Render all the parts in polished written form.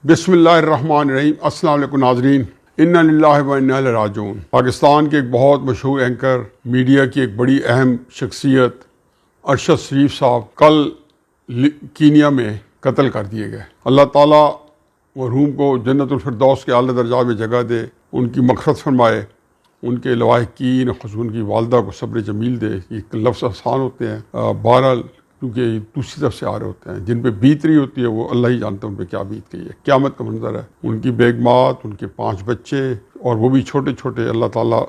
بسم اللہ الرحمن الرحیم۔ السلام علیکم ناظرین، انا للہ و انا الیہ راجعون۔ پاکستان کے ایک بہت مشہور اینکر، میڈیا کی ایک بڑی اہم شخصیت ارشد شریف صاحب کل کینیا میں قتل کر دیے گئے۔ اللہ تعالیٰ مرحوم کو جنت الفردوس کے اعلیٰ درجات میں جگہ دے، ان کی مغفرت فرمائے، ان کے لواحقین خصوصاً ان کی والدہ کو صبر جمیل دے۔ یہ لفظ آسان ہوتے ہیں، بہرحال کیونکہ یہ دوسری طرف سے آ رہے ہوتے ہیں، جن پہ بیت رہی ہوتی ہے وہ اللہ ہی جانتا ہے ان پہ کیا بیت گئی ہے۔ قیامت کا منظر ہے، ان کی بیگمات، ان کے 5 بچے، اور وہ بھی چھوٹے چھوٹے۔ اللہ تعالیٰ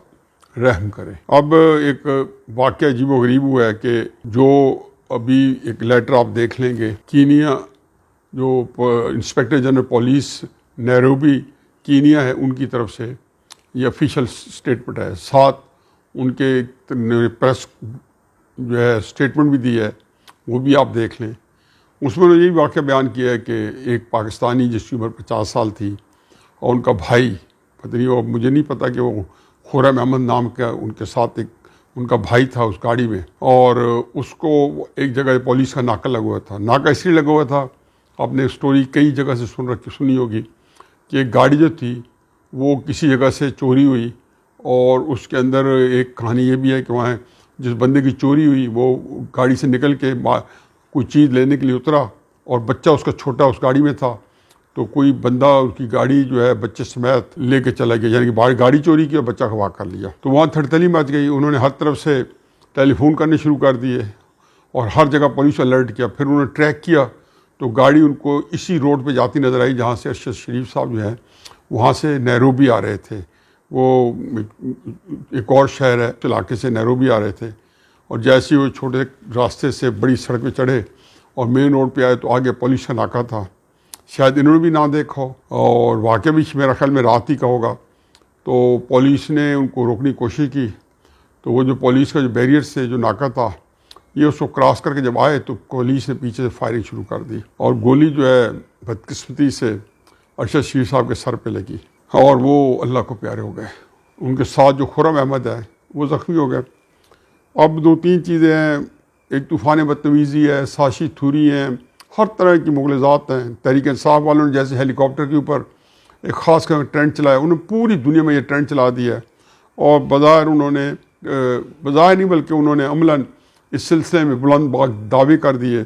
رحم کرے۔ اب ایک واقعہ عجیب و غریب ہوا ہے کہ جو ابھی ایک لیٹر آپ دیکھ لیں گے، کینیا جو inspector general police Nairobi Kenya ہے، ان کی طرف سے یہ آفیشیل اسٹیٹمنٹ ہے، ساتھ ان کے پریس جو ہے اسٹیٹمنٹ بھی دی ہے، وہ بھی آپ دیکھ لیں۔ اس میں انہوں نے یہی واقعہ بیان کیا ہے کہ ایک پاکستانی جس کی عمر 50 سال تھی، اور ان کا بھائی، پتہ نہیں وہ، مجھے نہیں پتا کہ وہ خرم احمد نام کا ان کے ساتھ ایک ان کا بھائی تھا اس گاڑی میں، اور اس کو ایک جگہ پولیس کا ناکہ لگا ہوا تھا۔ ناکہ اس لیے لگا ہوا تھا، آپ نے اسٹوری کئی جگہ سے سنی ہوگی کہ ایک گاڑی جو تھی وہ کسی جگہ سے چوری ہوئی، اور اس کے اندر ایک کہانی یہ بھی ہے کہ وہاں جس بندے کی چوری ہوئی وہ گاڑی سے نکل کے کوئی چیز لینے کے لیے اترا، اور بچہ اس کا چھوٹا اس گاڑی میں تھا، تو کوئی بندہ اس کی گاڑی جو ہے بچے سمیت لے کے چلا گیا، یعنی کہ باہر گاڑی چوری کی اور بچہ خوا کر لیا۔ تو وہاں تھڑتلی مچ گئی، انہوں نے ہر طرف سے ٹیلی فون کرنے شروع کر دیے، اور ہر جگہ پولیس الرٹ کیا۔ پھر انہوں نے ٹریک کیا تو گاڑی ان کو اسی روڈ پہ جاتی نظر آئی جہاں سے ارشد شریف صاحب جو ہیں وہاں سے نیروبی آ رہے تھے۔ وہ ایک اور شہر ہے، اس علاقے سے نیروبی آ رہے تھے، اور جیسے وہ چھوٹے راستے سے بڑی سڑک پہ چڑھے اور مین روڈ پہ آئے تو آگے پولیس کا ناکہ تھا۔ شاید انہوں نے بھی نہ دیکھا ہو، اور واقعہ بھی میرا خیال میں رات ہی کا ہوگا، تو پولیس نے ان کو روکنے کی کوشش کی، تو وہ جو پولیس کا جو بیریئر سے جو ناکہ تھا، یہ اس کو کراس کر کے جب آئے تو پولیس نے پیچھے سے فائرنگ شروع کر دی، اور گولی جو ہے بدقسمتی سے ارشد شریف صاحب کے سر پہ لگی، اور وہ اللہ کو پیارے ہو گئے۔ ان کے ساتھ جو خرم احمد ہے وہ زخمی ہو گئے۔ اب 2-3 چیزیں ہیں، ایک طوفان بدتمیزی ہے، ساشی تھوری ہیں، ہر طرح کی مغالطات ہیں۔ تحریک انصاف والوں نے جیسے ہیلی کاپٹر کے اوپر ایک خاص قسم کا ٹرینڈ چلایا، انہوں نے پوری دنیا میں یہ ٹرینڈ چلا دیا ہے، اور بظاہر انہوں نے بظاہر نہیں بلکہ انہوں نے عملاً اس سلسلے میں بلند دعوے کر دیے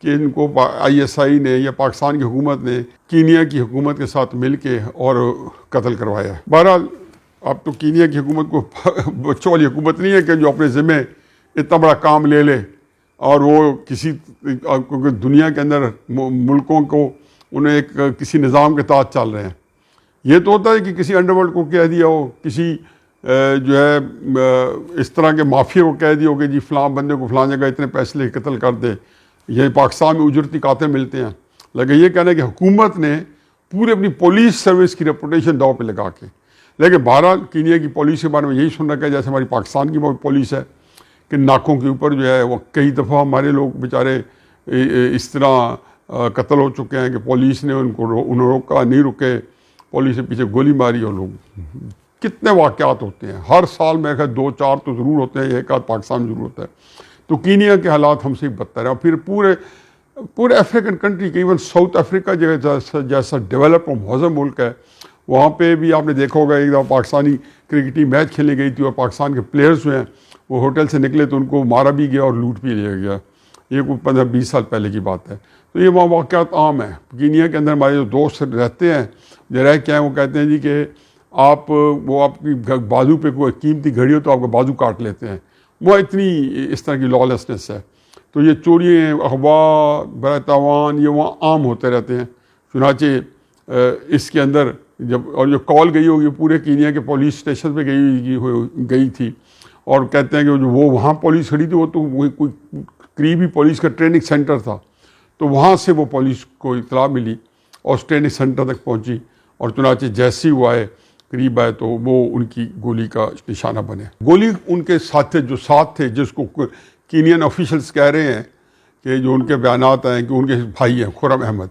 کہ ان کو ISI نے یا پاکستان کی حکومت نے کینیا کی حکومت کے ساتھ مل کے اور قتل کروایا ہے۔ بہرحال اب تو کینیا کی حکومت کو بچوں والی حکومت نہیں ہے کہ جو اپنے ذمے اتنا بڑا کام لے لے، اور وہ کسی دنیا کے اندر ملکوں کو انہیں ایک کسی نظام کے تحت چل رہے ہیں۔ یہ تو ہوتا ہے کہ کسی انڈر ورلڈ کو کہہ دیا ہو، کسی جو ہے اس طرح کے مافیا کو کہہ دیا ہو کہ جی فلاں بندے کو فلاں جگہ اتنے پیسے لے قتل کر دے۔ یہ پاکستان میں اجرتی قاتل ملتے ہیں، لیکن یہ کہنا ہے کہ حکومت نے پورے اپنی پولیس سروس کی ریپوٹیشن داؤ پہ لگا کے، لیکن بہرحال کینیا کی پولیس کے بارے میں یہی سن رکھا ہے جیسے ہماری پاکستان کی پولیس ہے کہ ناکوں کے اوپر جو ہے وہ کئی دفعہ ہمارے لوگ بیچارے اس طرح قتل ہو چکے ہیں کہ پولیس نے انہیں روکا، نہیں رکے، پولیس نے پیچھے گولی ماری، اور لوگ کتنے واقعات ہوتے ہیں ہر سال میں 2-4 تو ضرور ہوتے ہیں، ایک آدھ پاکستان میں ضرور ہوتا ہے۔ تو کینیا کے حالات ہم سے بدتر ہیں، اور پھر پورے افریقن کنٹری کے، ایون ساؤتھ افریقہ جیسا ڈیولپ اور مہذب ملک ہے، وہاں پہ بھی آپ نے دیکھا ہوگا ایک دفعہ پاکستانی کرکٹ ٹیم میچ کھیلنے گئی تھی، اور پاکستان کے پلیئرز جو ہیں وہ ہوٹل سے نکلے تو ان کو مارا بھی گیا اور لوٹ بھی لیا گیا۔ یہ کوئی 15-20 سال پہلے کی بات ہے۔ تو یہ وہاں واقعات عام ہیں۔ کینیا کے اندر ہمارے جو دوست رہتے ہیں، جو رہ کے ہیں، وہ کہتے ہیں جی کہ آپ کی بازو پہ کوئی قیمتی گھڑی ہو تو آپ کا بازو کاٹ لیتے ہیں، وہ اتنی اس طرح کی لالسنس ہے۔ تو یہ چوریاں، اغوا، برائے تاوان، یہ وہاں عام ہوتے رہتے ہیں۔ چنانچہ اس کے اندر اور جو کال گئی ہوگی پورے کینیا کے پولیس اسٹیشن پہ گئی تھی، اور کہتے ہیں کہ جو وہ وہاں پولیس کھڑی تھی وہ تو کوئی قریبی پولیس کا ٹریننگ سینٹر تھا، تو وہاں سے وہ پولیس کو اطلاع ملی اور اس ٹریننگ سینٹر تک پہنچی، اور چنانچہ جیسے ہی وہ آئے قریب آئے تو وہ ان کی گولی کا نشانہ بنے۔ گولی ان کے ساتھ تھے جس کو کینین آفیشلز کہہ رہے ہیں کہ جو ان کے بیانات ہیں کہ ان کے بھائی ہیں خرم احمد۔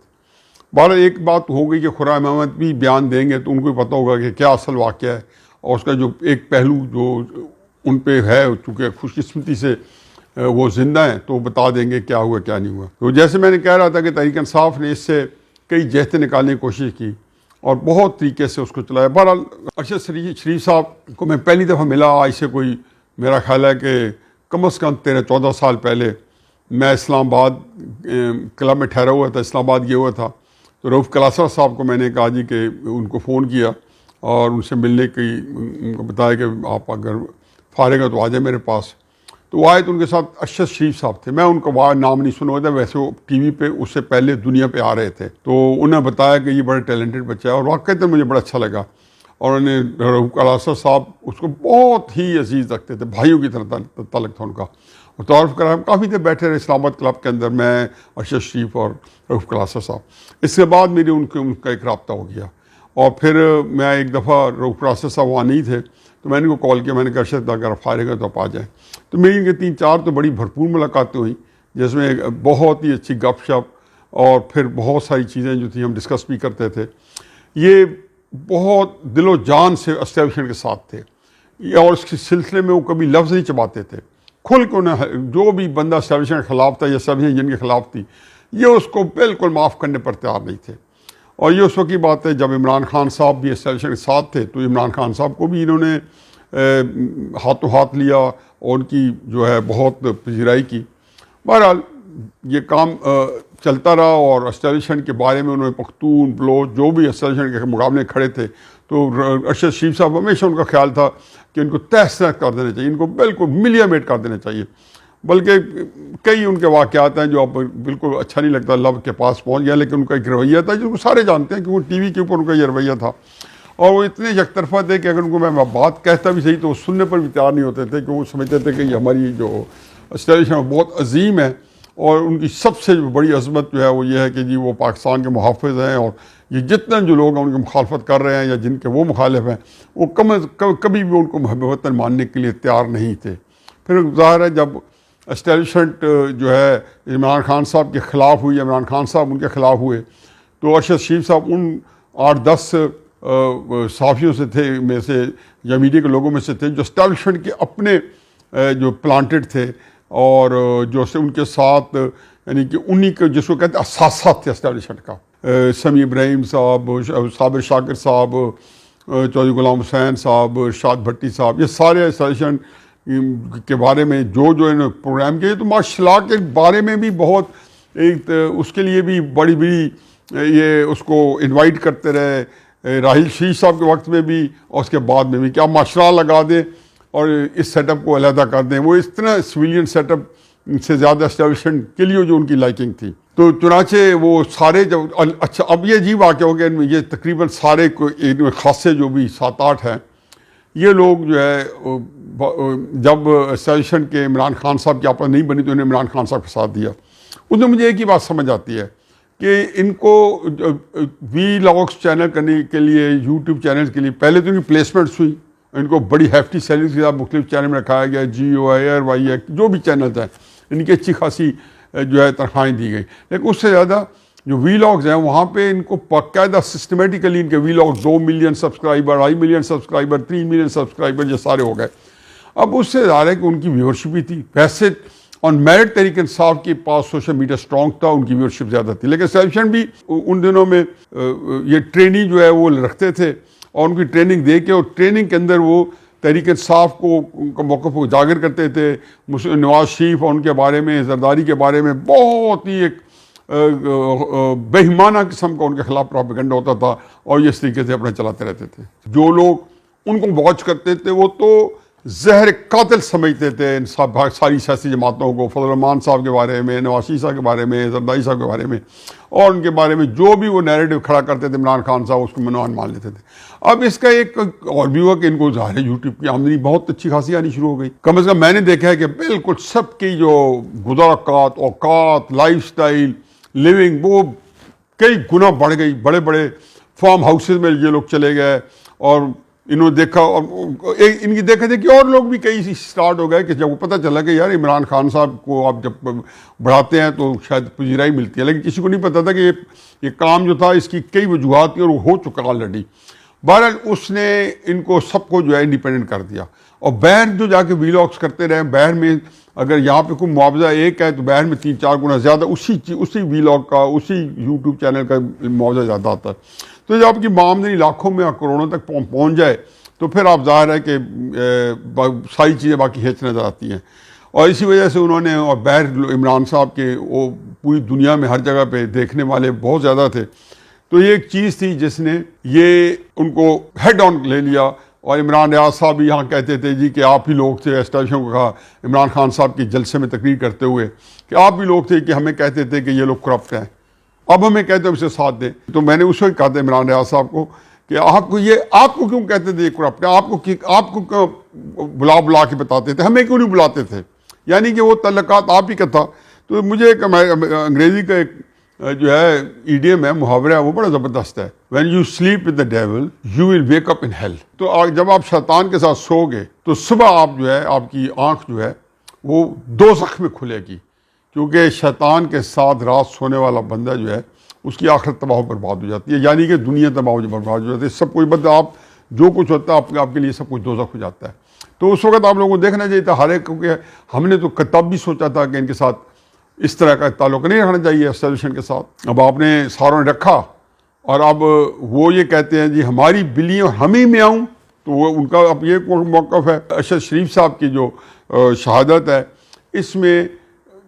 بہرحال ایک بات ہو گئی کہ خرم احمد بھی بیان دیں گے تو ان کو پتہ ہوگا کہ کیا اصل واقعہ ہے، اور اس کا جو ایک پہلو جو ان پہ ہے، چونکہ خوش قسمتی سے وہ زندہ ہیں تو بتا دیں گے کیا ہوا کیا نہیں ہوا۔ تو جیسے میں نے کہہ رہا تھا کہ تحریک انصاف نے اس سے کئی جہتیں نکالنے کی کوشش کی اور بہت طریقے سے اس کو چلایا. بہرحال ارشد شریف صاحب کو میں پہلی دفعہ ملا آج سے کوئی میرا خیال ہے کہ کم از کم 13-14 سال پہلے. میں اسلام آباد کلب میں ٹھہرا ہوا تھا, اسلام آباد گیا ہوا تھا, تو رؤف کلاسر صاحب کو میں نے کہا جی کہ ان کو فون کیا اور ان سے ملنے کی ان کو بتایا کہ آپ اگر فارغ ہیں تو آ جائیں میرے پاس. تو وہ آئے تو ان کے ساتھ ارشد شریف صاحب تھے. میں ان کا نام نہیں سنا ہوا تھا, ویسے وہ ٹی وی پہ اس سے پہلے دنیا پہ آ رہے تھے. تو انہوں نے بتایا کہ یہ بڑا ٹیلنٹڈ بچہ ہے اور واقعی مجھے بڑا اچھا لگا. اور انہوں نے رؤف کلاسر صاحب اس کو بہت ہی عزیز رکھتے تھے, بھائیوں کی طرح تعلق تھا ان کا. اور تعارف کرا ہم کافی دیر بیٹھے رہے اسلام آباد کلب کے اندر, میں ارشد شریف اور رؤف کلاسر صاحب. اس کے بعد میری ان کا ایک رابطہ ہو گیا. اور پھر میں ایک دفعہ رؤف کلاسر صاحب وہاں نہیں تھے تو میں نے کو کال کیا, میں نے کہا ارشد اگر فارغ ہے تو آپ آ جائیں. تو میری ان کے 3-4 تو بڑی بھرپور ملاقاتیں ہوئیں جس میں بہت ہی اچھی گپ شپ اور پھر بہت ساری چیزیں جو تھیں ہم ڈسکس بھی کرتے تھے. یہ بہت دل و جان سے اسٹیبلشمنٹ کے ساتھ تھے اور اس کے سلسلے میں وہ کبھی لفظ نہیں چباتے تھے. کھل کو نہ جو بھی بندہ اسٹیبلشمنٹ کے خلاف تھا یا اسٹیبلشمنٹ جن کے خلاف تھی یہ اس کو بالکل معاف کرنے پر تیار نہیں تھے. اور یہ اس وقت کی بات ہے جب عمران خان صاحب بھی اسٹیبلشمنٹ کے ساتھ تھے, تو عمران خان صاحب کو بھی انہوں نے ہاتھوں ہاتھ لیا اور ان کی جو ہے بہت پذیرائی کی. بہرحال یہ کام چلتا رہا اور اسٹیبلشمنٹ کے بارے میں انہوں نے پختون بلوچ جو بھی اسٹیبلشمنٹ کے مقابلے کھڑے تھے تو ارشد شریف صاحب ہمیشہ ان کا خیال تھا کہ ان کو تہس نہس کر دینا چاہیے, ان کو بالکل ملیا میٹ کر دینا چاہیے. بلکہ کئی ان کے واقعات ہیں جو اب بالکل اچھا نہیں لگتا, لب کے پاس پہنچ گیا, لیکن ان کا ایک رویہ تھا جس کو سارے جانتے ہیں کہ وہ ٹی وی کے اوپر ان کا یہ رویہ تھا. اور وہ اتنے یک طرفہ تھے کہ اگر ان کو میں بات کہتا بھی صحیح تو وہ سننے پر بھی تیار نہیں ہوتے تھے, کہ وہ سمجھتے تھے کہ یہ ہماری جو اسٹیبلشمنٹ بہت عظیم ہے اور ان کی سب سے بڑی عظمت جو ہے وہ یہ ہے کہ جی وہ پاکستان کے محافظ ہیں اور یہ جتنے جو لوگ ہیں ان کی مخالفت کر رہے ہیں یا جن کے وہ مخالف ہیں وہ کبھی بھی ان کو محب وطن ماننے کے لیے تیار نہیں تھے. پھر ظاہر ہے جب اسٹیبلشمنٹ جو ہے عمران خان صاحب کے خلاف ہوئی, عمران خان صاحب ان کے خلاف ہوئے, تو ارشد شریف صاحب ان 8-10 صحافیوں سے تھے میں سے یا میڈیا کے لوگوں میں سے تھے جو اسٹیبلشمنٹ کے اپنے جو پلانٹڈ تھے اور جو ان کے ساتھ یعنی کہ انہی کے جس کو کہتے ہیں اساسات تھے اسٹیبلشمنٹ کا. سمیع ابراہیم صاحب, صابر شاکر صاحب, چودھری غلام حسین صاحب, ارشاد بھٹی صاحب, یہ سارے اسٹیبلشمنٹ کے بارے میں جو انہوں نے پروگرام کیے, تو ماشاء اللہ کے بارے میں بھی بہت ایک اس کے لیے بھی بڑی یہ اس کو انوائٹ کرتے رہے. راحیل شریف صاحب کے وقت میں بھی اور اس کے بعد میں بھی کہ آپ ماشاء اللہ لگا دیں اور اس سیٹ اپ کو علیحدہ کر دیں. وہ اس طرح سویلین سیٹ اپ سے زیادہ اسٹیبلشمنٹ کے لیے جو ان کی لائکنگ تھی. تو چنانچہ وہ سارے جب اچھا اب یہ عجیب واقعہ ہو گیا, ان میں یہ تقریباً سارے خاصے جو بھی 7-8 ہیں یہ لوگ جو ہے جب اسٹیبلشمنٹ کے عمران خان صاحب کی آپس نہیں بنی تو انہیں عمران خان صاحب کا ساتھ دیا. اس میں مجھے ایک ہی بات سمجھ آتی ہے کہ ان کو وی لاگس چینل کرنے کے لیے یوٹیوب چینل کے لیے پہلے تو ان کی پلیسمنٹس ہوئی, ان کو بڑی ہیفٹی سیلری کے ساتھ مختلف چینل میں رکھایا گیا, جیو ایئر وائی جو بھی چینلز ہیں ان کی اچھی خاصی جو ہے تنخواہیں دی گئی. لیکن اس سے زیادہ جو وی لاگز ہیں وہاں پہ ان کو باقاعدہ سسٹمیٹیکلی ان کے vlogs 2 million subscriber, 2.5 million subscriber, 3 million subscriber یہ سارے ہو گئے. اب اس سے ظاہر ہے کہ ان کی ویورشپ بھی تھی. ویسے آن میرٹ تحریک انصاف کے پاس سوشل میڈیا اسٹرانگ تھا, ان کی ویورشپ زیادہ تھی, لیکن اسٹیبلشمنٹ بھی ان دنوں میں یہ ٹریننگ جو ہے وہ رکھتے تھے اور ان کی ٹریننگ دے کے اور ٹریننگ کے اندر وہ تحریک انصاف کو موقف کو اجاگر کرتے تھے. نواز شریف اور ان کے بارے میں, زرداری کے بارے میں بہت ہی ایک بےایمانہ قسم کا ان کے خلاف پروپیگنڈا ہوتا تھا اور یہ اس طریقے سے اپنا چلاتے رہتے تھے. جو لوگ ان کو واچ کرتے تھے وہ تو زہر قاتل سمجھتے تھے ان ساری سیاسی جماعتوں کو, فضل الرحمان صاحب کے بارے میں, نواز شریف صاحب کے بارے میں, زرداری صاحب کے بارے میں, اور ان کے بارے میں جو بھی وہ نیریٹو کھڑا کرتے تھے عمران خان صاحب اس کو منوان مان لیتے تھے. اب اس کا ایک اور بھی ہوا کہ ان کو ظاہر ہے یوٹیوب کی آمدنی بہت اچھی خاصی آنی شروع ہو گئی. کم از کم میں نے دیکھا ہے کہ بالکل سب کی جو گزارکات, اوقات, لائف سٹائل, لیونگ وہ کئی گنا بڑھ گئی. بڑے بڑے فارم ہاؤسز میں یہ لوگ چلے گئے اور انہوں نے دیکھا اور ان کی دیکھا تھے کہ اور لوگ بھی کئی اسٹارٹ ہو گئے کہ جب وہ پتہ چلا کہ یار عمران خان صاحب کو آپ جب بڑھاتے ہیں تو شاید پذیرائی ملتی ہے, لیکن کسی کو نہیں پتہ تھا کہ یہ کام جو تھا اس کی کئی وجوہات تھیں اور وہ ہو چکا آلریڈی. بہرحال اس نے ان کو سب کو جو ہے انڈیپینڈنٹ کر دیا. اور باہر جو جا کے ویلاگس کرتے رہے, باہر میں اگر یہاں پہ کوئی معاوضہ ایک ہے تو باہر میں 3-4 گنا زیادہ اسی ویلاگ کا, اسی یوٹیوب چینل کا معاوضہ زیادہ آتا ہے. تو جب آپ کی آمدنی لاکھوں میں اور کروڑوں تک پہنچ جائے تو پھر آپ ظاہر ہے کہ ساری چیزیں باقی ہچ نظر آتی ہیں. اور اسی وجہ سے انہوں نے, اور باہر عمران صاحب کے وہ پوری دنیا میں ہر جگہ پہ دیکھنے والے بہت زیادہ تھے, تو یہ ایک چیز تھی جس نے یہ ان کو ہیڈ آن لے لیا. اور عمران ریاض صاحب بھی یہاں کہتے تھے جی کہ آپ ہی لوگ تھے, اسٹیبلشن کو کہا عمران خان صاحب کے جلسے میں تقریر کرتے ہوئے کہ آپ بھی لوگ تھے کہ ہمیں کہتے تھے کہ یہ لوگ کرپٹ ہیں, اب ہمیں کہتے ہیں اسے ساتھ دیں. تو میں نے اس وقت کہا تھا عمران ریاض صاحب کو کہ آپ کو کیوں کہتے تھے یہ کرپٹ ہے, آپ کو کیوں بلا کے بتاتے تھے, ہمیں کیوں نہیں بلاتے تھے, یعنی کہ وہ تعلقات آپ ہی کا تھا. تو مجھے ایک انگریزی کا ایک جو ہے ایڈیم ہے, محاورہ ہے, وہ بڑا زبردست ہے. When you sleep with the devil, you will wake up in hell. تو جب آپ شیطان کے ساتھ سو گے تو صبح آپ جو ہے, آپ کی آنکھ جو ہے وہ دوزخ میں کھلے گی, کیونکہ شیطان کے ساتھ رات سونے والا بندہ جو ہے اس کی آخرت تباہ و برباد ہو جاتی ہے, یعنی کہ دنیا تباہ و برباد ہو جاتی ہے. سب کچھ بدل, آپ جو کچھ ہوتا ہے آپ کے لیے سب کچھ دوزخ ہو جاتا ہے. تو اس وقت آپ لوگوں کو دیکھنا چاہیے تھا ہر ایک, کیونکہ ہم نے تو تب بھی سوچا تھا کہ ان کے ساتھ اس طرح کا تعلق نہیں رکھنا چاہیے اسٹیبلشمنٹ کے ساتھ. اب آپ نے ساروں نے رکھا, اور اب وہ یہ کہتے ہیں جی ہماری بلیاں ہم ہی میں آؤں. تو وہ ان کا اب یہ موقف ہے. ارشد شریف صاحب کی جو شہادت ہے اس میں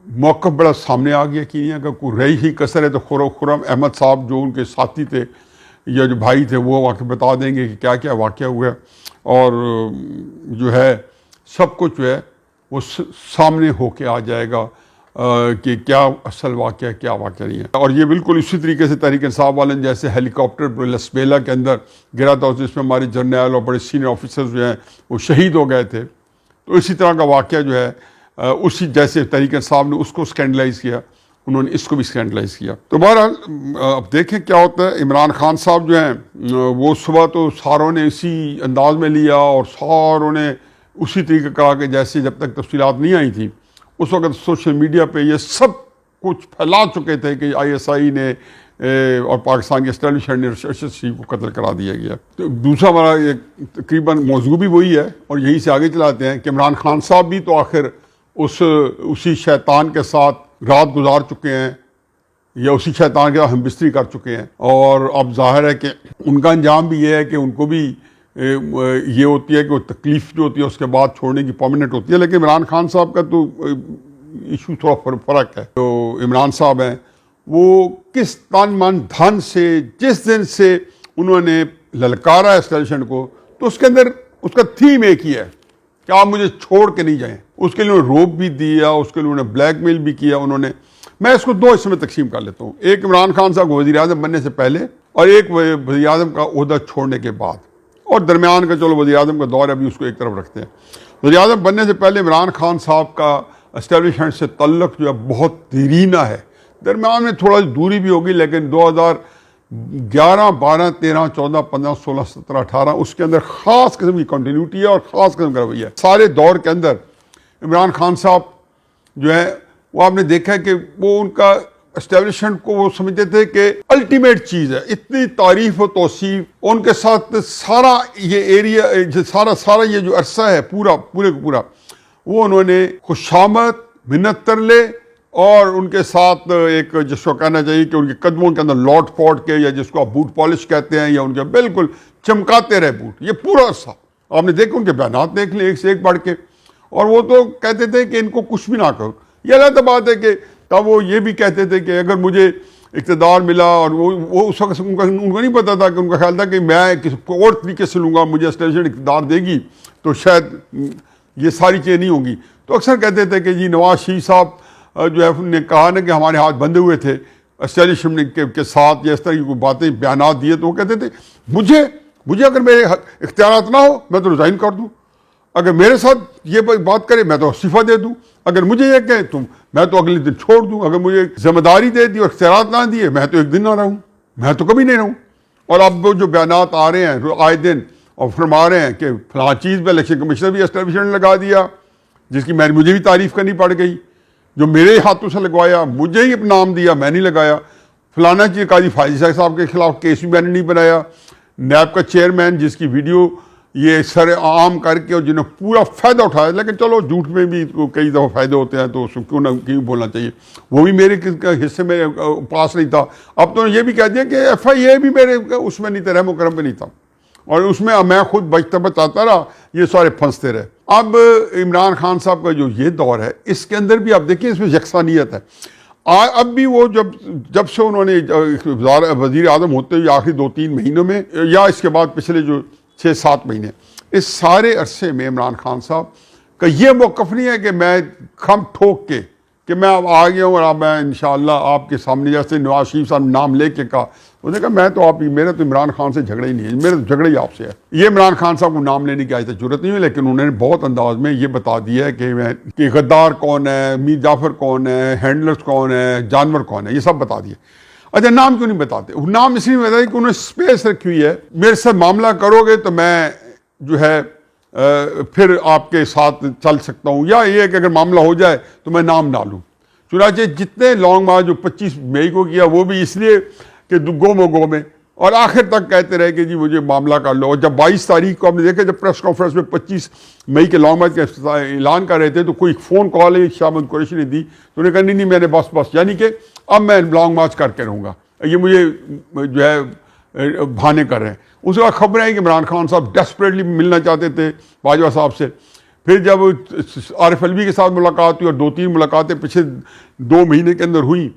موقف بڑا سامنے آ گیا کہ اگر کوئی رہی ہی کسر ہے تو خرم احمد صاحب جو ان کے ساتھی تھے یا جو بھائی تھے وہ واقع بتا دیں گے کہ کیا کیا واقعہ ہوا, اور جو ہے سب کچھ جو ہے وہ سامنے ہو کے آ جائے گا کہ کیا اصل واقعہ کیا واقعہ نہیں ہے. اور یہ بالکل اسی طریقے سے تحریک انصاف والے جیسے ہیلی کاپٹر لسبیلا کے اندر گرا تھا جس میں ہمارے جرنیل اور بڑے سینئر آفیسرز جو ہیں وہ شہید ہو گئے تھے, تو اسی طرح کا واقعہ جو ہے اسی جیسے تحریک انصاف نے اس کو اسکینڈلائز کیا, انہوں نے اس کو بھی اسکینڈلائز کیا. تو بہرحال اب دیکھیں کیا ہوتا ہے. عمران خان صاحب جو ہیں وہ صبح تو ساروں نے اسی انداز میں لیا, اور ساروں نے اسی طریقے کہا کہ جیسے جب تک تفصیلات نہیں آئی تھیں اس وقت سوشل میڈیا پہ یہ سب کچھ پھیلا چکے تھے کہ ISI نے اور پاکستان کے اسٹیبلشمنٹ نے ارشد شریف کو قتل کرا دیا گیا. تو دوسرا ہمارا تقریباً موضوع بھی وہی ہے, اور یہیں سے آگے چلاتے ہیں کہ عمران خان صاحب بھی تو آخر اسی شیطان کے ساتھ رات گزار چکے ہیں, یا اسی شیطان کے ہم بستری کر چکے ہیں. اور اب ظاہر ہے کہ ان کا انجام بھی یہ ہے کہ ان کو بھی یہ ہوتی ہے کہ وہ تکلیف جو ہوتی ہے اس کے بعد چھوڑنے کی پرماننٹ ہوتی ہے. لیکن عمران خان صاحب کا تو ایشو تھوڑا فرق ہے. تو عمران صاحب ہیں وہ کس تن من دھن سے جس دن سے انہوں نے للکارا اسٹیبلشمنٹ کو, تو اس کے اندر اس کا تھیم ایک ہی ہے کہ آپ مجھے چھوڑ کے نہیں جائیں. اس کے لیے انہوں نے روپ بھی دیا, اس کے لیے انہوں نے بلیک میل بھی کیا. انہوں نے, میں اس کو 2 حصے میں تقسیم کر لیتا ہوں, ایک عمران خان صاحب کو وزیر اعظم بننے سے پہلے اور ایک وزیر اعظم کا عہدہ چھوڑنے کے بعد, اور درمیان کا چلو وزیر اعظم کا دور ابھی اس کو ایک طرف رکھتے ہیں. وزیر اعظم بننے سے پہلے عمران خان صاحب کا اسٹیبلشمنٹ سے تعلق جو ہے بہت دیرینہ ہے. درمیان میں تھوڑا دوری بھی ہوگی, لیکن 2011 12 13 14 15 16 17 18 اس کے اندر خاص قسم کی کنٹینیوٹی ہے اور خاص قسم کا رویہ ہے. سارے دور کے اندر عمران خان صاحب جو ہے وہ آپ نے دیکھا ہے کہ وہ ان کا اسٹیبلشمنٹ کو وہ سمجھتے تھے کہ الٹیمیٹ چیز ہے, اتنی تعریف و توصیف. ان کے ساتھ سارا یہ ایریا سارا یہ جو عرصہ ہے پورے کا پورا وہ انہوں نے خوشامد منت ترلے اور ان کے ساتھ ایک جس کو کہنا چاہیے کہ ان کے قدموں کے اندر لوٹ پوٹ کے, یا جس کو آپ بوٹ پالش کہتے ہیں, یا ان کے بالکل چمکاتے رہے بوٹ, یہ پورا عرصہ آپ نے دیکھا. ان کے بیانات دیکھ لیں ایک سے ایک بڑھ کے, اور وہ تو کہتے تھے کہ ان کو کچھ بھی نہ کرو. یہ الگ بات ہے کہ تب وہ یہ بھی کہتے تھے کہ اگر مجھے اقتدار ملا, اور وہ اس وقت ان کو نہیں پتا تھا کہ ان کا خیال تھا کہ میں کسی اور طریقے سے لوں گا, مجھے اسٹیبلشمنٹ اقتدار دے گی تو شاید یہ ساری چیزیں نہیں ہوں گی. تو اکثر کہتے تھے کہ جی نواز شریف صاحب جو ہے نے کہا نا کہ ہمارے ہاتھ بندھے ہوئے تھے اسٹیبلشمنٹ کے ساتھ, یا اس طرح کی کوئی باتیں بیانات دیے, تو وہ کہتے تھے مجھے اگر میرے اختیارات نہ ہو میں تو ریزائن کر دوں, اگر میرے ساتھ یہ بات کرے میں تو استعفیٰ دے دوں, اگر مجھے یہ کہیں تو میں تو اگلے دن چھوڑ دوں, اگر مجھے ذمہ داری دے دی اور اختیارات نہ دیے میں تو ایک دن نہ رہوں, میں تو کبھی نہیں رہوں. اور اب وہ جو بیانات آ رہے ہیں آئے دن اور فرما رہے ہیں کہ فلاں چیز پہ الیکشن کمیشنر بھی اسٹیبلشمنٹ لگا دیا, جس کی مجھے بھی تعریف کرنی پڑ گئی, جو میرے ہاتھوں سے لگوایا, مجھے ہی نام دیا, میں نہیں لگایا. فلانا چیز قاضی فائز صاحب کے خلاف کیس بھی میں نے نہیں بنایا, نیب کا چیئرمین جس کی ویڈیو یہ سر عام کر کے اور جنہوں پورا فائدہ اٹھایا، لیکن چلو جھوٹ میں بھی کئی دفعہ فائدے ہوتے ہیں تو اس کو کیوں بولنا چاہیے، وہ بھی میرے حصے میں پاس نہیں تھا. اب تو یہ بھی کہہ دیا کہ ایف آئی اے بھی میرے اس میں نہیں تھا، رحم و کرم میں نہیں تھا، اور اس میں میں خود بچتا بچاتا رہا، یہ سارے پھنستے رہے. اب عمران خان صاحب کا جو یہ دور ہے اس کے اندر بھی آپ دیکھیں اس میں یکسانیت ہے. اب بھی وہ جب سے انہوں نے وزیر اعظم ہوتے ہوئے آخری 2-3 مہینوں میں یا اس کے بعد پچھلے جو 6-7 مہینے، اس سارے عرصے میں عمران خان صاحب کا یہ موقف نہیں ہے کہ میں کھم ٹھوک کے کہ میں اب آ گیا ہوں اور اب میں انشاءاللہ آپ کے سامنے، جیسے نواز شریف صاحب نام لے کے کہا، انہوں نے کہا میں تو میرا تو عمران خان سے جھگڑا ہی نہیں ہے، میرا تو جھگڑا ہی آپ سے ہے. یہ عمران خان صاحب کو نام لینے کی آج تک ضرورت نہیں ہوئی، لیکن انہوں نے بہت انداز میں یہ بتا دیا ہے کہ غدار کون ہے، میر جعفر کون ہے، ہینڈلرز کون ہے، جانور کون ہے، یہ سب بتا دیا. اچھا نام کیوں نہیں بتاتے؟ نام اس لیے بتایا کہ انہوں نے اسپیس رکھی ہوئی ہے، میرے سے معاملہ کرو گے تو میں جو ہے پھر آپ کے ساتھ چل سکتا ہوں، یا یہ کہ اگر معاملہ ہو جائے تو میں نام نہ لوں. چنانچہ جتنے لانگ مارچ جو 25 مئی کو کیا وہ بھی اس لیے کہ گو میں، اور آخر تک کہتے رہے کہ جی مجھے معاملہ کر لو. اور جب 22 تاریخ کو ہم نے دیکھا جب پریس کانفرنس میں 25 مئی کے لانگ مارچ کا اعلان کر رہے تھے تو کوئی فون کال ہے شاہ محمود قریشی نے دی تو انہوں نے کہا نہیں میں نے بس یعنی کہ اب میں لانگ مارچ کر کے رہوں گا، یہ مجھے جو ہے بہانے کر رہے ہیں. اس کے بعد خبریں ہیں کہ عمران خان صاحب ڈیسپریٹلی ملنا چاہتے تھے باجوہ صاحب سے. پھر جب عارف علوی کے ساتھ ملاقات ہوئی اور 2-3 ملاقاتیں پچھلے 2 مہینے کے اندر ہوئیں،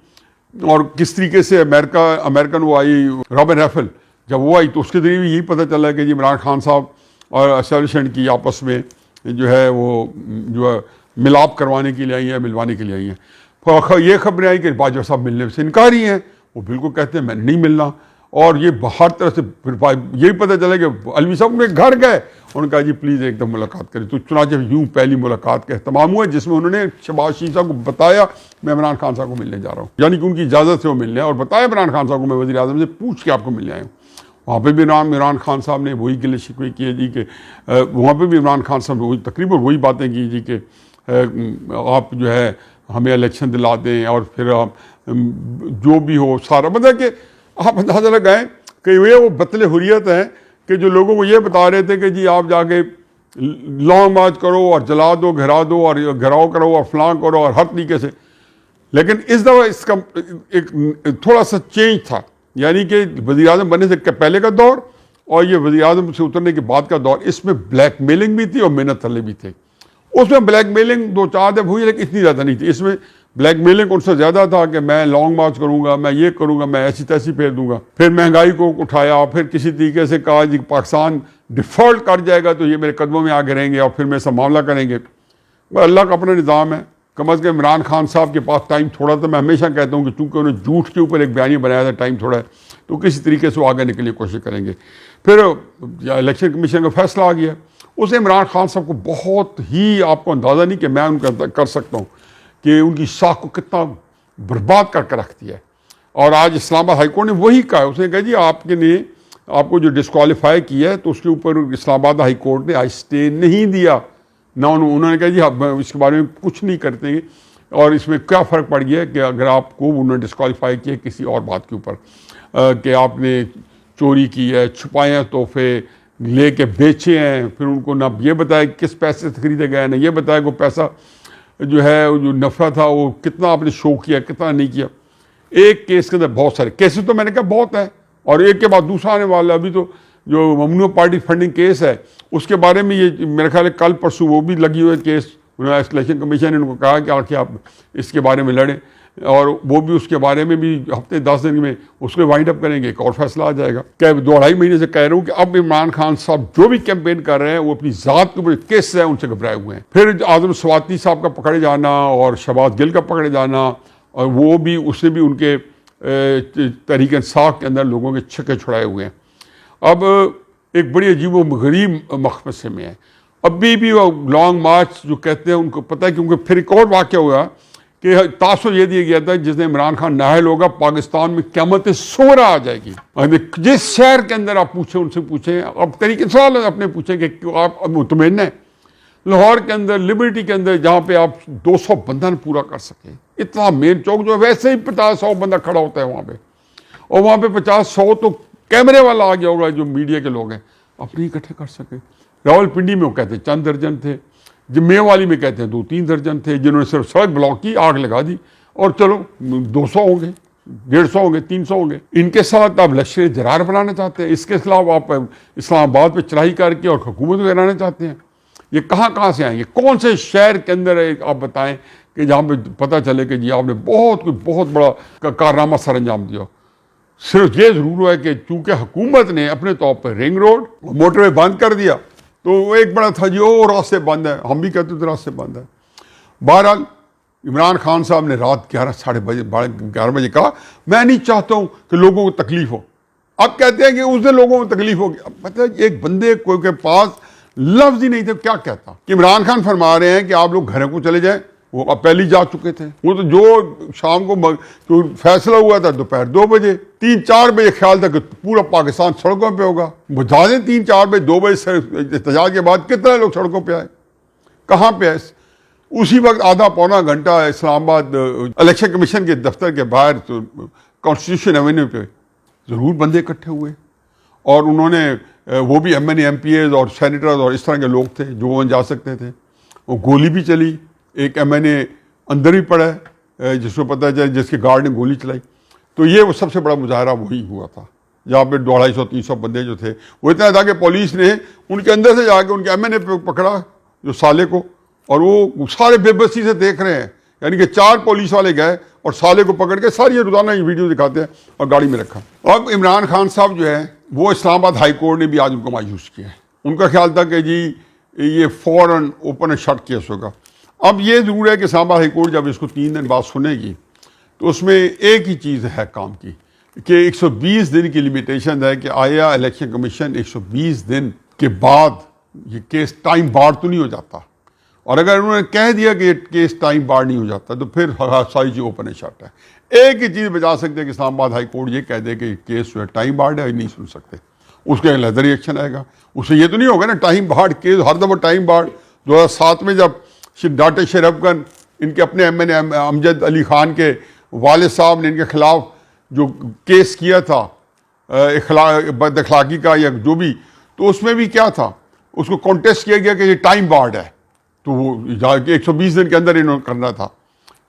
اور کس طریقے سے امریکن وہ آئی رابن ریفل، جب وہ آئی تو اس کے ذریعے بھی یہی پتہ چلا کہ جی عمران خان صاحب اور اسٹیبلشمنٹ کی آپس میں جو ہے وہ جو ہے ملاپ کروانے کے لیے آئی ہیں، ملوانے کے لیے آئی ہیں. یہ خبریں آئی کہ باجوہ صاحب ملنے سے انکاری ہیں، وہ بالکل کہتے ہیں میں نہیں ملنا. اور یہ ہر طرح سے پھر یہی پتہ چلا کہ علوی صاحب نے گھر گئے، انہوں نے کہا جی پلیز ایک دم ملاقات کریں. تو چنانچہ یوں پہلی ملاقات کا اہتمام ہوا جس میں انہوں نے شہباز شریف صاحب کو بتایا میں عمران خان صاحب کو ملنے جا رہا ہوں، یعنی کہ ان کی اجازت سے وہ ملنے، اور بتایا عمران خان صاحب کو میں وزیر اعظم سے پوچھ کے آپ کو ملنے آیا ہوں. وہاں پہ بھی عمران خان صاحب نے وہی گلے شکوے کیے جی کہ وہاں پہ بھی عمران خان صاحب نے وہی تقریباً وہی باتیں کی جی کہ آپ جو ہے ہمیں الیکشن دلا دیں اور پھر آپ جو بھی ہو سارا، مطلب کہ آپ اندازہ لگائیں کہ یہ وہ بطل حریت ہیں کہ جو لوگوں کو یہ بتا رہے تھے کہ جی آپ جا کے لانگ مارچ کرو اور جلا دو، گھرا دو اور گھراؤ کرو اور فلاں کرو اور ہر طریقے سے. لیکن اس دفعہ اس کا ایک تھوڑا سا چینج تھا، یعنی کہ وزیر اعظم بننے سے پہلے کا دور اور یہ وزیر اعظم سے اترنے کے بعد کا دور، اس میں بلیک میلنگ بھی تھی اور محنت تلے بھی تھے. اس میں بلیک میلنگ 2-4 دفعہ ہوئی لیکن اتنی زیادہ نہیں تھی. اس میں بلیک میلنگ ان سے زیادہ تھا کہ میں لانگ مارچ کروں گا، میں یہ کروں گا، میں ایسی تیسی پھیر دوں گا. پھر مہنگائی کو اٹھایا، پھر کسی طریقے سے کہا جی پاکستان ڈیفالٹ کر جائے گا تو یہ میرے قدموں میں آگے رہیں گے اور پھر میرے سے معاملہ کریں گے. اللہ کا اپنا نظام ہے. کم از کم عمران خان صاحب کے پاس ٹائم تھوڑا تھا. میں ہمیشہ کہتا ہوں کہ چونکہ انہوں نے جھوٹ کے اوپر ایک بیانیہ بنایا تھا، ٹائم تھوڑا ہے تو کسی طریقے سے وہ آگے نکلنے کی کوشش کریں گے. پھر الیکشن کمیشن کا فیصلہ آ گیا، اسے عمران خان صاحب کو بہت ہی، آپ کو اندازہ نہیں کہ میں ان کا کر سکتا ہوں کہ ان کی ساکھ کو کتنا برباد کر کے رکھ دیا ہے. اور آج اسلام آباد ہائی کورٹ نے وہی کہا، اس نے کہا جی آپ کے لیے آپ کو جو ڈسکوالیفائی کیا ہے تو اس کے اوپر اسلام آباد ہائی کورٹ نے آج اسٹے نہیں دیا، نہ انہوں نے کہا جی اس کے بارے میں کچھ نہیں کرتے ہیں. اور اس میں کیا فرق پڑ گیا کہ اگر آپ کو انہوں نے ڈسکوالیفائی کیا کسی اور بات کے اوپر کہ آپ نے چوری کی ہے، چھپائے ہیں تحفے، لے کے بیچے ہیں، پھر ان کو نہ یہ بتایا کس پیسے سے خریدے گئے، نہ یہ بتایا کہ وہ پیسہ جو ہے جو نفع تھا وہ کتنا آپ نے شو کیا کتنا نہیں کیا. ایک کیس کے اندر بہت سارے کیسز تو میں نے کہا بہت ہے، اور ایک کے بعد دوسرا آنے والا. ابھی تو جو ممنوع پارٹی فنڈنگ کیس ہے اس کے بارے میں یہ میرے خیال ہے کل پرسوں وہ بھی لگی ہوئے کیس. الیکشن کمیشن نے ان کو کہا کہ آخر آپ اس کے بارے میں لڑیں، اور وہ بھی اس کے بارے میں بھی ہفتے 10 دن میں اس کو وائنڈ اپ کریں گے، ایک اور فیصلہ آ جائے گا. کہ 2-2.5 مہینے سے کہہ رہا ہوں کہ اب عمران خان صاحب جو بھی کیمپین کر رہے ہیں وہ اپنی ذات کے اوپر کیس ہے ان سے گھبرائے ہوئے ہیں. پھر اعظم سواتی صاحب کا پکڑے جانا اور شہباز گل کا پکڑے جانا، اور وہ بھی اس نے بھی ان کے تحریک انصاف کے اندر لوگوں کے چھکے چھڑائے ہوئے ہیں. اب ایک بڑی عجیب و غریب مخمصے میں ہے. ابھی بھی وہ لانگ مارچ جو کہتے ہیں ان کو پتہ ہے، کیونکہ پھر ایک اور واقعہ ہوا کہ تاثر یہ دیا گیا تھا جس نے عمران خان نااہل ہوگا پاکستان میں قیامت صغری آ جائے گی. جس شہر کے اندر آپ پوچھیں ان سے پوچھیں، اب طریقے سوال اپنے پوچھیں کہ آپ مطمئن ہیں لاہور کے اندر لبرٹی کے اندر جہاں پہ آپ 200 بندہ پورا کر سکیں، اتنا مین چوک جو ویسے ہی 50-100 بندہ کھڑا ہوتا ہے وہاں پہ، اور وہاں پہ 50-100 تو کیمرے والا آ گیا ہوگا جو میڈیا کے لوگ ہیں، اپنے اکٹھے کر سکے. راولپنڈی میں وہ کہتے ہیں چند درجن تھے، جمعے والی میں کہتے ہیں 2-3 درجن تھے، جنہوں نے صرف سڑک بلاک کی، آگ لگا دی، اور چلو 200 ہوں گے، 150 ہوں گے، 300 ہوں گے. ان کے ساتھ آپ لشکر جرار بنانا چاہتے ہیں، اس کے خلاف آپ اسلام آباد پہ چڑھائی کر کے اور حکومت گرانا چاہتے ہیں. یہ کہاں سے آئیں گے؟ کون سے شہر کے اندر آپ بتائیں کہ جہاں پہ پتہ چلے کہ جی آپ نے بہت بڑا کارنامہ سر انجام دیا. صرف یہ ضرور ہے کہ چونکہ حکومت نے اپنے طور پر رنگ روڈ موٹر وے بند کر دیا تو وہ ایک بڑا تھا جی وہ راستے بند ہے، ہم بھی کہتے تھے راستے بند ہے. بہرحال عمران خان صاحب نے رات 11 بجے کہا میں نہیں چاہتا ہوں کہ لوگوں کو تکلیف ہو. اب کہتے ہیں کہ اس دن لوگوں کو تکلیف ہوگی. اب مطلب ایک بندے کو کے پاس لفظ ہی نہیں تھے کیا کہتا. کہ عمران خان فرما رہے ہیں کہ آپ لوگ گھروں کو چلے جائیں، وہ اب پہلے جا چکے تھے. وہ تو جو شام کو فیصلہ ہوا تھا دوپہر 2 بجے، 3-4 بجے خیال تھا کہ پورا پاکستان سڑکوں پہ ہوگا. بتا دیں 3-4 بجے 2 بجے احتجاج کے بعد کتنے لوگ سڑکوں پہ آئے، کہاں پہ آئے؟ اسی وقت آدھا پونا گھنٹہ اسلام آباد الیکشن کمیشن کے دفتر کے باہر کانسٹیٹیوشن ایونیو پہ ضرور بندے اکٹھے ہوئے، اور انہوں نے وہ بھی M N A M P As اور سینیٹرز اور اس طرح کے لوگ تھے جو وہاں جا سکتے تھے. وہ گولی بھی چلی، ایک ایم این اے اندر ہی پڑا ہے جس کو پتہ چلا جس کے گارڈ نے گولی چلائی. تو یہ وہ سب سے بڑا مظاہرہ وہی ہوا تھا جہاں پہ 250-300 بندے جو تھے. وہ اتنا تھا کہ پولیس نے ان کے اندر سے جا کے ان کے ایم این اے پہ پکڑا جو سالے کو، اور وہ سارے بے بسی سے دیکھ رہے ہیں. یعنی کہ 4 پولیس والے گئے اور سالے کو پکڑ کے ساری روزانہ یہ ویڈیو دکھاتے ہیں اور گاڑی میں رکھا. اب عمران خان صاحب جو ہے وہ اسلام آباد ہائی کورٹ نے بھی آج ان کو مایوس کیا ہے. ان کا خیال تھا کہ جی یہ فوراً اوپن اینڈ شٹ کیس ہوگا. اب یہ ضرور ہے کہ اسلام آباد ہائی کورٹ جب اس کو 3 دن بعد سنے گی تو اس میں ایک ہی چیز ہے کام کی کہ 120 دن کی لمیٹیشن ہے کہ آیا الیکشن کمیشن 120 دن کے بعد یہ کیس ٹائم بار تو نہیں ہو جاتا. اور اگر انہوں نے کہہ دیا کہ یہ کیس ٹائم بار نہیں ہو جاتا تو پھر ساری چیز اوپن اینڈ شٹ ہے. ایک ہی چیز بچا سکتے ہیں کہ اسلام آباد ہائی کورٹ یہ کہہ دے کہ کیس جو ہے ٹائم بارڈ ہے، نہیں سن سکتے. اس کا لیدر ایکشن آئے گا. اس سے یہ تو نہیں ہوگا نا ٹائم بارڈ کیس ہر دفعہ ٹائم بارڈ. 2007 میں جب ڈاکٹر شریف گن ان کے اپنے ایم این اے امجد علی خان کے والد صاحب نے ان کے خلاف جو کیس کیا تھا بد اخلاقی کا یا جو بھی، تو اس میں بھی کیا تھا، اس کو کانٹیسٹ کیا گیا کہ یہ ٹائم بارڈ ہے. تو وہ 120 دن کے اندر انہوں نے کرنا تھا.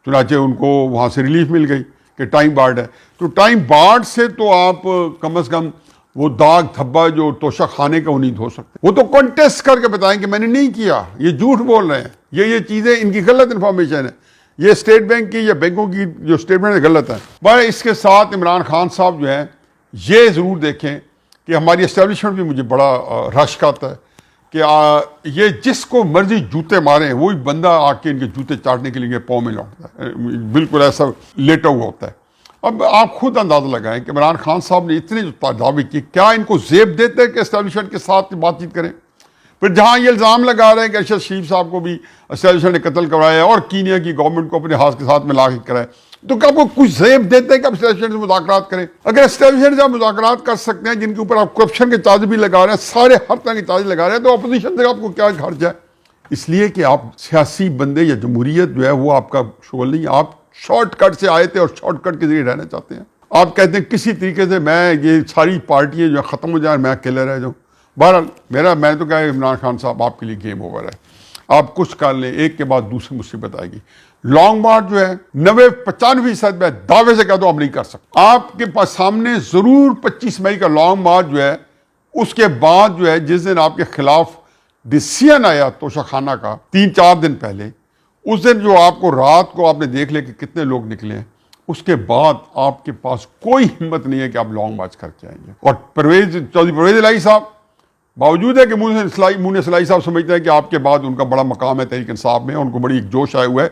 چنانچہ ان کو وہاں سے ریلیف مل گئی کہ ٹائم بارڈ ہے. تو ٹائم بارڈ سے تو آپ کم از کم وہ داغ دھبا جو توشہ خانے کا وہ نہیں دھو سکتے. وہ تو کانٹیسٹ کر کے بتائیں کہ میں نے نہیں کیا، یہ جھوٹ بول رہے ہیں، یہ چیزیں ان کی غلط انفارمیشن ہے، یہ اسٹیٹ بینک کی یا بینکوں کی جو اسٹیٹمنٹ ہے غلط ہے. بھائی اس کے ساتھ عمران خان صاحب جو ہیں یہ ضرور دیکھیں کہ ہماری اسٹیبلشمنٹ بھی مجھے بڑا رشک آتا ہے کہ یہ جس کو مرضی جوتے ماریں وہی بندہ آ کے ان کے جوتے چاٹنے کے لیے پاؤں میں لوٹتا ہے، بالکل ایسا لیٹا ہوا ہوتا ہے. اب آپ خود اندازہ لگائیں کہ عمران خان صاحب نے اتنے جو دعوے کی، کیا ان کو زیب دیتے کہ اسٹیبلشمنٹ کے ساتھ بات چیت کریں؟ پھر جہاں یہ الزام لگا رہے ہیں کہ ارشد شریف صاحب کو بھی اسٹیبلشمنٹ نے قتل کروایا اور کینیا کی گورنمنٹ کو اپنے ہاتھ کے ساتھ ملا کے کرایا، تو کیا آپ کو کچھ زیب دیتے ہیں کہ آپ اسٹیبلشمنٹ سے مذاکرات کریں؟ اگر اسٹیبلشمنٹ سے آپ مذاکرات کر سکتے ہیں جن کے اوپر آپ کرپشن کے چارج بھی لگا رہے ہیں، سارے ہر طرح کے چارج لگا رہے ہیں، تو اپوزیشن سے آپ کو کیا خرچ ہے؟ اس لیے کہ آپ سیاسی بندے یا جمہوریت جو ہے وہ آپ کا شغل نہیں. آپ شارٹ کٹ سے آئے تھے اور شارٹ کٹ کے ذریعے رہنا چاہتے ہیں. آپ کہتے ہیں کسی طریقے سے میں یہ ساری پارٹیاں جو ختم ہو جائیں میں اکیلے رہ جاؤں. بہرحال میں تو کہا عمران خان صاحب آپ کے لیے گیم اوور ہے. آپ کچھ کر لیں، ایک کے بعد دوسری مصیبت آئے گی. لانگ مارچ جو ہے 90-95% میں دعوے سے کہہ دو ہم نہیں کر سکتے. آپ کے پاس سامنے ضرور 25 مئی کا لانگ مارچ جو ہے، اس کے بعد جو ہے جس دن آپ کے خلاف ڈیسیژن آیا توشہ خانہ کا 3-4 دن پہلے، اس دن جو آپ کو رات کو آپ نے دیکھ لیا کہ کتنے لوگ نکلے ہیں، اس کے بعد آپ کے پاس کوئی ہمت نہیں ہے کہ آپ لانگ مارچ کر کے آئیں گے. اور چودھری پرویز الہی صاحب باوجود ہے کہ مون سلائی صاحب سمجھتے ہیں کہ آپ کے بعد ان کا بڑا مقام ہے تحریک انصاف میں، ان کو بڑی ایک جوش آیا ہوا ہے،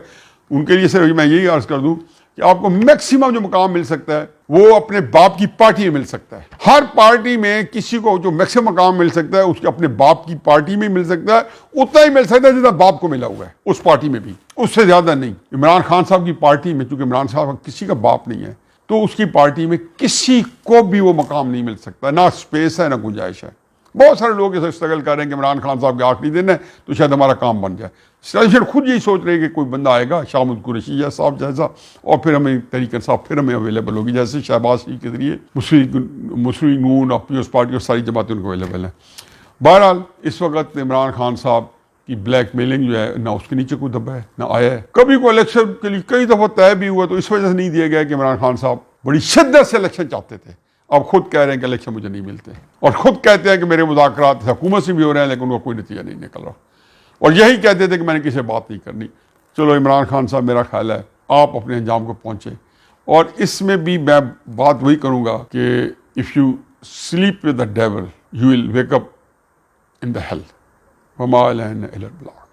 ان کے لیے صرف میں یہی عرض کر دوں کہ آپ کو میکسیمم جو مقام مل سکتا ہے وہ اپنے باپ کی پارٹی میں مل سکتا ہے. ہر پارٹی میں کسی کو جو میکسیمم مقام مل سکتا ہے اس کے اپنے باپ کی پارٹی میں مل سکتا ہے، اتنا ہی مل سکتا ہے جتنا باپ کو ملا ہوا ہے اس پارٹی میں بھی، اس سے زیادہ نہیں. عمران خان صاحب کی پارٹی میں چونکہ عمران صاحب کسی کا باپ نہیں ہے تو اس کی پارٹی میں کسی کو بھی وہ مقام نہیں مل سکتا، نہ اسپیس ہے نہ گنجائش ہے. بہت سارے لوگ اسے اسٹرگل کر رہے ہیں کہ عمران خان صاحب کے آخری دن ہے تو شاید ہمارا کام بن جائے. اسٹریٹجسٹ خود یہی سوچ رہے ہیں کہ کوئی بندہ آئے گا شامد قریشی صاحب جیسا اور پھر ہمیں تحریک انصاف پھر ہمیں اویلیبل ہوگی, جیسے شہباز شریف کے ذریعے مسلم نون اور پیپلز پارٹی اور ساری جماعتیں ان کو اویلیبل ہیں. بہرحال اس وقت عمران خان صاحب کی بلیک میلنگ جو ہے نہ اس کے نیچے کوئی دبا ہے نہ آیا ہے. کبھی کوئی الیکشن کے لیے کئی دفعہ طے بھی ہوا تو اس وجہ سے نہیں دیا گیا کہ عمران خان صاحب بڑی شدت سے الیکشن چاہتے تھے. اب خود کہہ رہے ہیں کہ الیکشن مجھے نہیں ملتے اور خود کہتے ہیں کہ میرے مذاکرات حکومت سے بھی ہو رہے ہیں لیکن ان کا کوئی نتیجہ نہیں نکل رہا, اور یہی کہتے تھے کہ میں نے کسی سے بات نہیں کرنی. چلو عمران خان صاحب میرا خیال ہے آپ اپنے انجام کو پہنچے, اور اس میں بھی میں بات وہی کروں گا کہ if you sleep with the dual you will wake up in the hell وما علینا الا البلاغ.